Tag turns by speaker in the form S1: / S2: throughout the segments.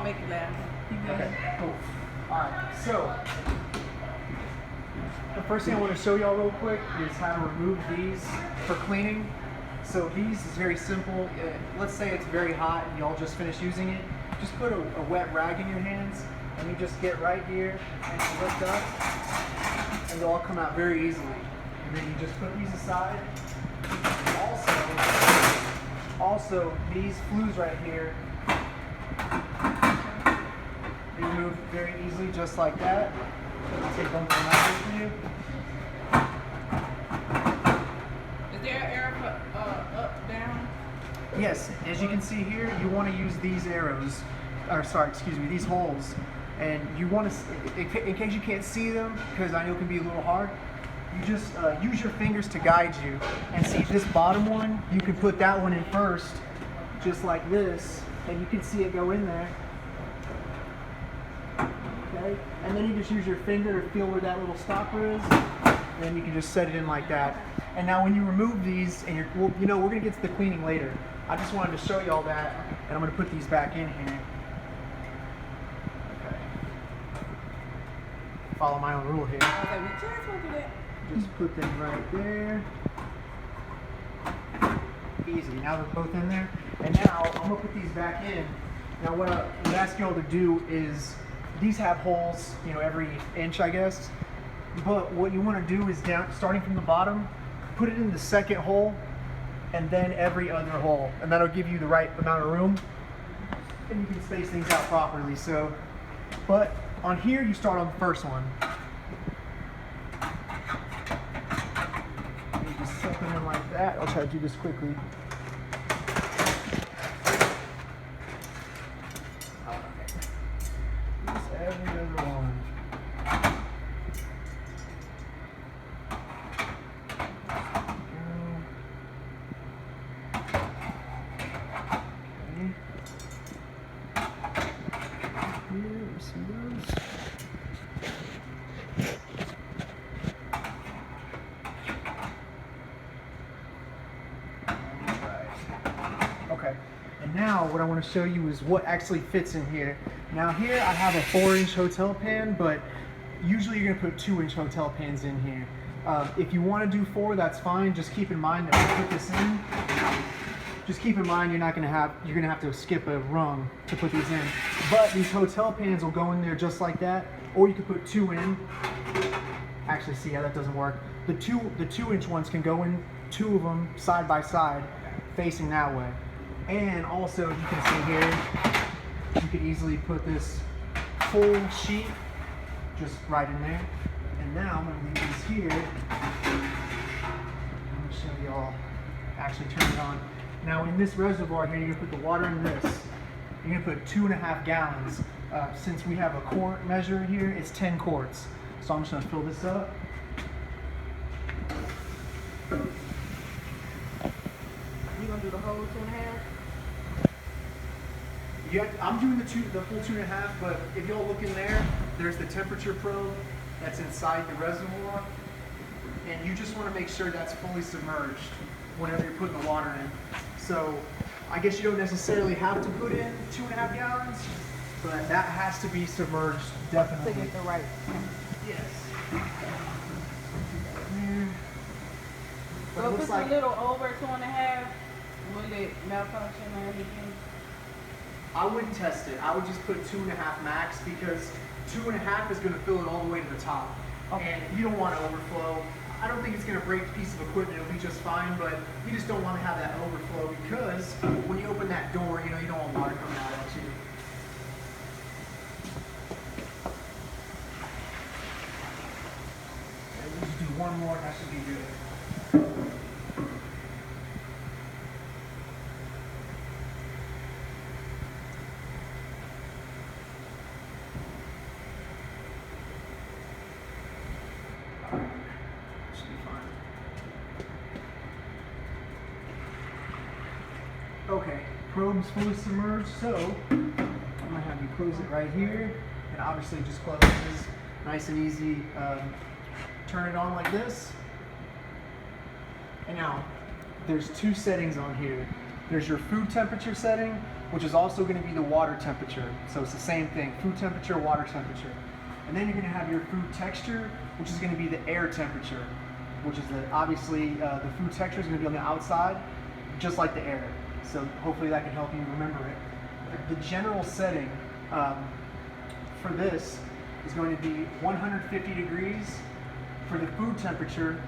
S1: make it last. You good?
S2: Okay, cool. Alright, so the first thing I want to show y'all real quick is how to remove these for cleaning. So these is very simple. Let's say it's very hot and y'all just finished using it. Just put a wet rag in your hands and you just get right here and you lift up and they'll all come out very easily. And then you just put these aside. Also these flues right here, they remove very easily just like that. I'll take one from out for you.
S1: Is there an arrow for up, down?
S2: Yes, as you can see here, you want to use these arrows, or sorry, excuse me, these holes. And you want to, in case you can't see them, because I know it can be a little hard, you just use your fingers to guide you. And see this bottom one, you can put that one in first, just like this, and you can see it go in there. Okay, and then you just use your finger to feel where that little stopper is, and then you can just set it in like that. And now when you remove these, and we're gonna get to the cleaning later. I just wanted to show you all that, and I'm gonna put these back in here. Okay. Follow my own rule here.
S1: Okay, we just want to do that.
S2: Just put them right there. Easy. Now they're both in there. And now I'm gonna put these back in. Now what I would ask y'all to do is, these have holes, every inch, I guess. But what you want to do is starting from the bottom, put it in the second hole, and then every other hole, and that'll give you the right amount of room, and you can space things out properly. So, but on here, you start on the first one. You just set them in like that. I'll try to do this quickly. Every other one. Okay. Here, we see those. Okay, and now what I want to show you is what actually fits in here. Now here I have a 4-inch hotel pan, but usually you're going to put 2-inch hotel pans in here. If you want to do 4, that's fine. Just keep in mind that when you put this in, just keep in mind you're going to have to skip a rung to put these in. But these hotel pans will go in there just like that, or you could put 2 in. Actually, see how that doesn't work. The 2-inch ones can go in, 2 of them side by side, facing that way. And also, you can see here, you could easily put this full sheet just right in there. And now I'm going to leave these here. I'm going to show y'all actually turn it on. Now in this reservoir here, you're going to put the water in this. You're going to put 2.5 gallons. Since we have a quart measure here, it's 10 quarts. So I'm just going to fill this up.
S1: You gonna do the whole 2.5?
S2: Yeah, I'm doing the full 2.5, but if y'all look in there, there's the temperature probe that's inside the reservoir, and you just want to make sure that's fully submerged whenever you're putting the water in. So I guess you don't necessarily have to put in 2.5 gallons, but that has to be submerged definitely.
S1: To get the right.
S2: Yes.
S1: So if it's a little over 2.5, will it malfunction or anything?
S2: I wouldn't test it. I would just put 2.5 max, because 2.5 is going to fill it all the way to the top. Okay. And you don't want to overflow. I don't think it's going to break the piece of equipment. It'll be just fine, but you just don't want to have that overflow, because when you open that door, you don't want water coming out at you. And we'll just do one more, and that should be good. Okay, probe's fully submerged, so I'm gonna have you close it right here, and obviously just close this, nice and easy. Turn it on like this, and now there's 2 settings on here. There's your food temperature setting, which is also going to be the water temperature. So it's the same thing, food temperature, water temperature. And then you're going to have your food texture, which is going to be the air temperature, which is obviously the food texture is going to be on the outside, just like the air. So hopefully that can help you remember it. The general setting for this is going to be 150 degrees for the food temperature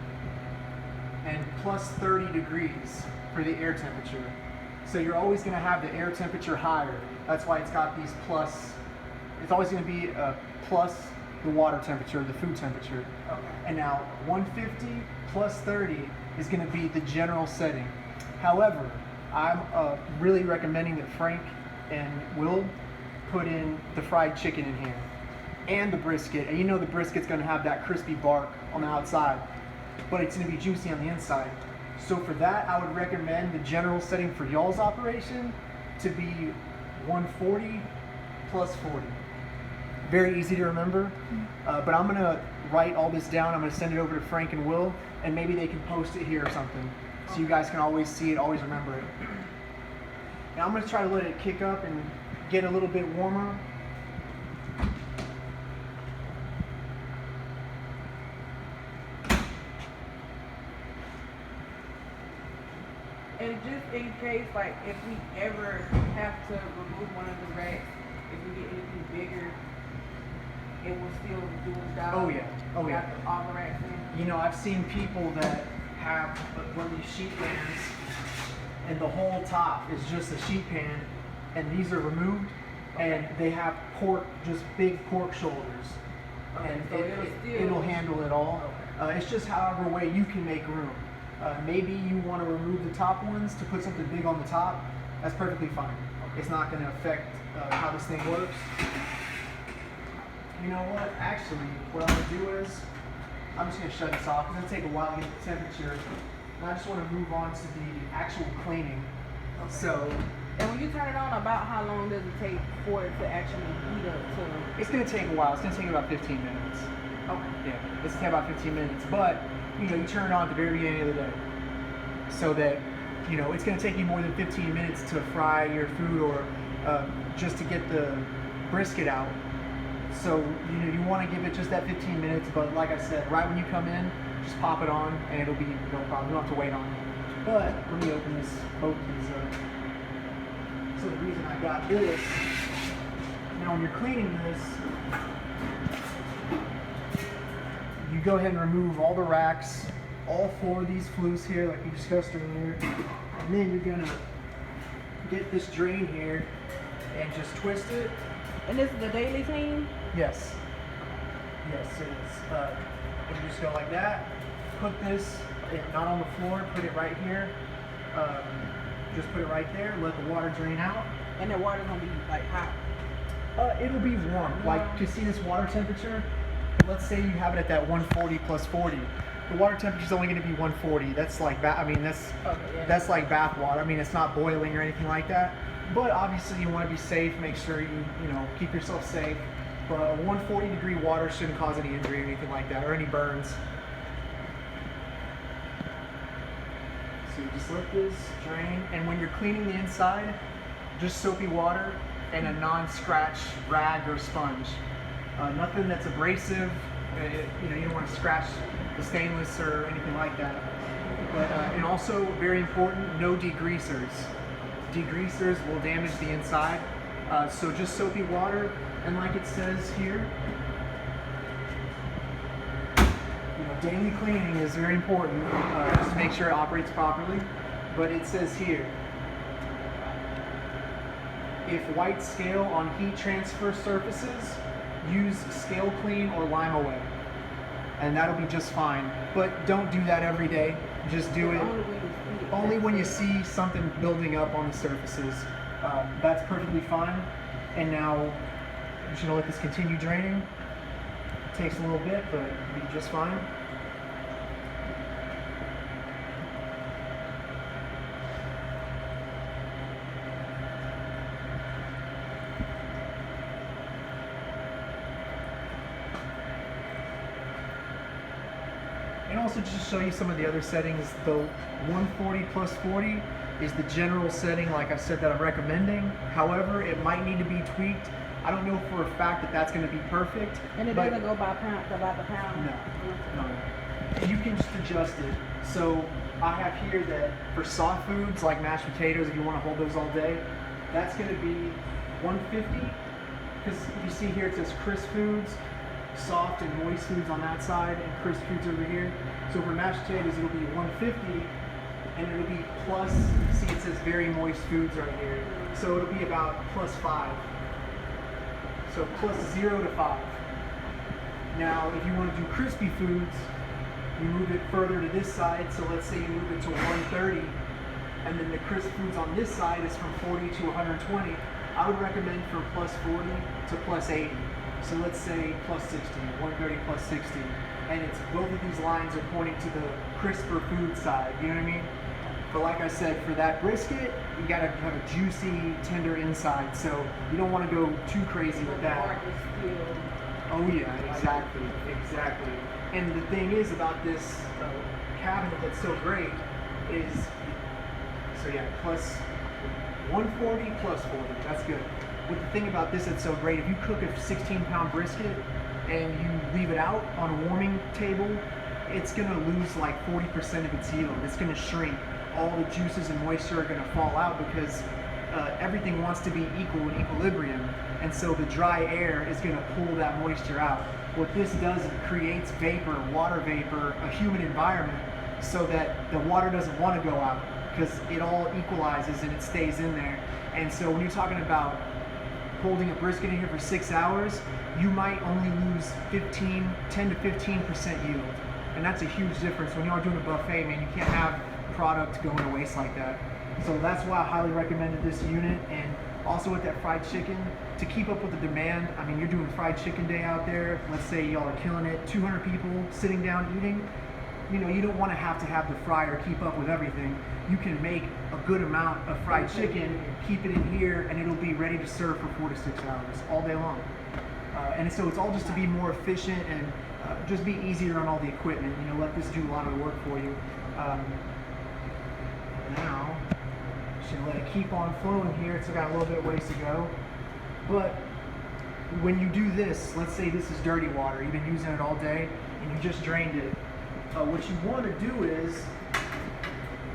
S2: and plus 30 degrees for the air temperature. So you're always going to have the air temperature higher. That's why it's got these plus. It's always going to be plus the water temperature, the food temperature.
S1: Okay.
S2: And now 150 plus 30 is going to be the general setting. However, I'm really recommending that Frank and Will put in the fried chicken in here and the brisket. And you know the brisket's going to have that crispy bark on the outside, but it's going to be juicy on the inside. So for that, I would recommend the general setting for y'all's operation to be 140 plus 40. Very easy to remember, but I'm going to write all this down. I'm going to send it over to Frank and Will, and maybe they can post it here or something, so you guys can always see it, always remember it. Now I'm going to try to let it kick up and get a little bit warmer.
S1: And just in case, like, if we ever have to remove one of the racks, if we get anything bigger, it will still do its job.
S2: Oh yeah, oh yeah.
S1: After all the racks in.
S2: You know, I've seen people that have one of these sheet pans, and the whole top is just a sheet pan, and these are removed, and they have pork, just big pork shoulders,
S1: Okay,
S2: and
S1: so
S2: it'll handle it all.
S1: Okay.
S2: It's just however way you can make room. Maybe you want to remove the top ones to put something big on the top. That's perfectly fine. It's not going to affect how this thing works. You know what? Actually, what I'm going to do is I'm just going to shut this off. It's going to take a while to get the temperature. And I just want to move on to the actual cleaning.
S1: Okay.
S2: So,
S1: and when you turn it on, about how long does it take for it to actually heat up to?
S2: it's going to take a while. It's going to take about 15 minutes.
S1: Okay.
S2: Yeah, it's going to take about 15 minutes. But, you know, you turn it on at the very beginning of the day. So that, you know, it's going to take you more than 15 minutes to fry your food or just to get the brisket out. So, you know, you want to give it just that 15 minutes, but like I said, right when you come in, just pop it on and it'll be no problem. You don't have to wait on it. But let me open this, both these up. So the reason I got this, now when you're cleaning this, you go ahead and remove all the racks, all 4 of these flues here like we discussed earlier, and then you're gonna get this drain here and just twist it.
S1: And this is the daily clean?
S2: Yes. Yes, it is. And you just go like that, put this, not on the floor, put it right here. Just put it right there, let the water drain out.
S1: And the water's gonna be like hot?
S2: It'll be warm. Like, to see this water temperature, let's say you have it at that 140 plus 40. The water temperature is only going to be 140. That's like that's like bath water. I mean, it's not boiling or anything like that. But obviously, you want to be safe. Make sure you keep yourself safe. But 140 degree water shouldn't cause any injury or anything like that, or any burns. So you just let this drain, and when you're cleaning the inside, just soapy water and a non-scratch rag or sponge. Nothing that's abrasive. You don't want to scratch the stainless or anything like that. But and also very important, no degreasers. Degreasers will damage the inside. So just soapy water, and like it says here, daily cleaning is very important just to make sure it operates properly. But it says here, if white scale on heat transfer surfaces, use scale clean or lime away, and that'll be just fine. But don't do that every day. Just do it only when you see something building up on the surfaces. That's perfectly fine. And now I'm just gonna let this continue draining. It takes a little bit, but it'll be just fine. And also just to show you some of the other settings, the 140 plus 40 is the general setting, like I said, that I'm recommending. However, it might need to be tweaked. I don't know for a fact that that's going to be perfect.
S1: And it
S2: but
S1: doesn't go by the pound?
S2: No. And you can just adjust it. So I have here that for soft foods like mashed potatoes, if you want to hold those all day, that's going to be 150. Because you see here it says crisp foods, soft and moist foods on that side, and crisp foods over here. So for mashed potatoes, it'll be 150, and it'll be plus, see it says very moist foods right here. So it'll be about +5. So +0 to 5. Now, if you want to do crispy foods, you move it further to this side. So let's say you move it to 130, and then the crisp foods on this side is from 40 to 120. I would recommend from +40 to +80. So let's say +60, 130 +60. And it's both of these lines are pointing to the crisper food side, you know what I mean? But like I said, for that brisket, you gotta have a juicy, tender inside. So you don't wanna go too crazy with that. Oh yeah, exactly. And the thing is about this cabinet that's so great is, so yeah, plus 140 +40, that's good. But the thing about this that's so great, if you cook a 16-pound brisket and you leave it out on a warming table, it's gonna lose like 40% of its yield. It's gonna shrink. All the juices and moisture are gonna fall out because everything wants to be equal in equilibrium. And so the dry air is gonna pull that moisture out. What this does, it creates vapor, water vapor, a humid environment so that the water doesn't wanna go out, because it all equalizes and it stays in there. And so when you're talking about holding a brisket in here for 6 hours, you might only lose 10 to 15% yield. And that's a huge difference. When you are doing a buffet, man, you can't have product going to waste like that. So that's why I highly recommended this unit. And also with that fried chicken, to keep up with the demand, I mean, you're doing fried chicken day out there, let's say y'all are killing it, 200 people sitting down eating, you know, you don't want to have the fryer keep up with everything. You can make a good amount of fried chicken, keep it in here, and it'll be ready to serve for 4 to 6 hours all day long. And so it's all just to be more efficient and just be easier on all the equipment. You know, let this do a lot of the work for you. Now, should let it keep on flowing here. It's got a little bit of ways to go. But when you do this, let's say this is dirty water, you've been using it all day, and you just drained it. What you want to do is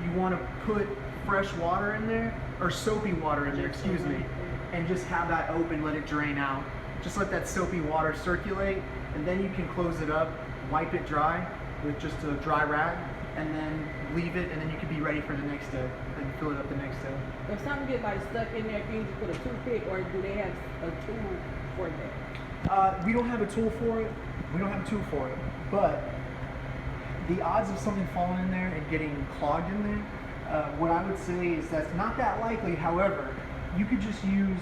S2: you want to put fresh water in there, or soapy water in there, excuse me, and just have that open, let it drain out. Just let that soapy water circulate, and then you can close it up, wipe it dry with just a dry rag, and then leave it, and then you can be ready for the next day and fill it up the next day.
S1: If something gets like stuck in there, can you just put a toothpick, or do they have a tool for that?
S2: We don't have a tool for it. But the odds of something falling in there and getting clogged in there, what I would say is that's not that likely. However, you could just use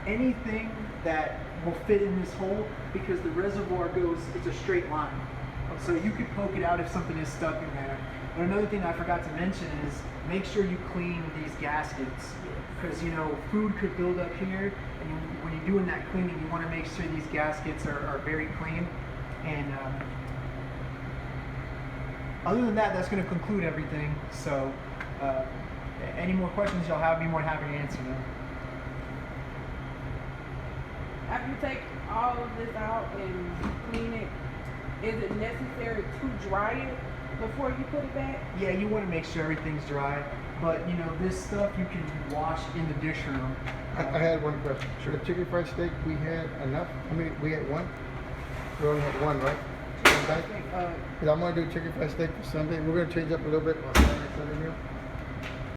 S2: anything that will fit in this hole, because the reservoir it's a straight line. So you could poke it out if something is stuck in there. But another thing I forgot to mention is make sure you clean these gaskets, because you know, food could build up here, and when you're doing that cleaning, you want to make sure these gaskets are very clean. And other than that, that's going to conclude everything. So any more questions y'all have, be more than happy to answer them.
S1: After you take all of this out and clean it, is it necessary to dry it before you put it back?
S2: Yeah, you want to make sure everything's dry. But you know, this stuff you can wash in the dish room.
S3: I had one question. Sure. The chicken fried steak, we had enough? I mean, we had one? We only had one, right? Because I'm going to do chicken fried steak for Sunday. We're going to change up a little bit on Saturday meal.